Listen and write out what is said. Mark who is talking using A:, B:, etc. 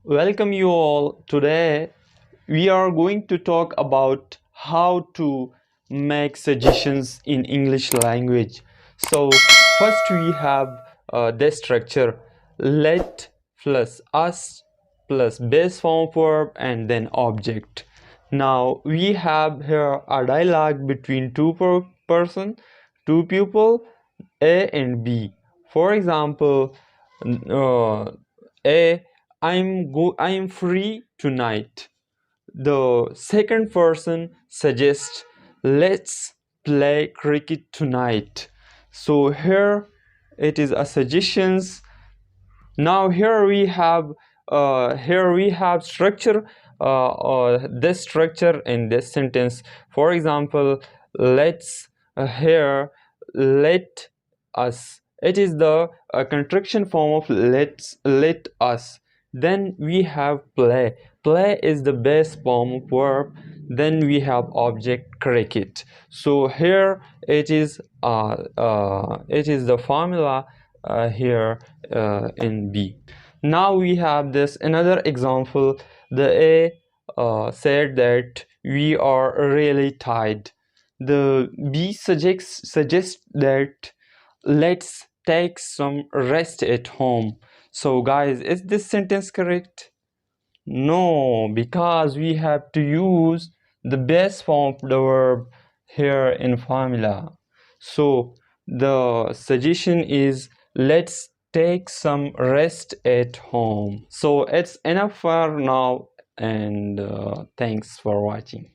A: Welcome you all. Today we are going to talk about how to make suggestions in English language. So first we have this structure: let plus us plus base form verb and then object. Now we have here a dialogue between two people, A and B. For example, uh, A, I am free tonight. The second person suggests, let's play cricket tonight. So here it is a suggestions. Now here we have structure, this structure in this sentence. For example, let's here let us, it is the contraction form of let us. Then we have play is the base form of verb. Then we have object cricket. So here it is the formula here in B. Now we have this another example. The A said that we are really tired. The B suggests that let's take some rest at home. So guys, is this sentence correct? No, because we have to use the base form of the verb here in formula. So the suggestion is let's take some rest at home. So it's enough for now, and thanks for watching.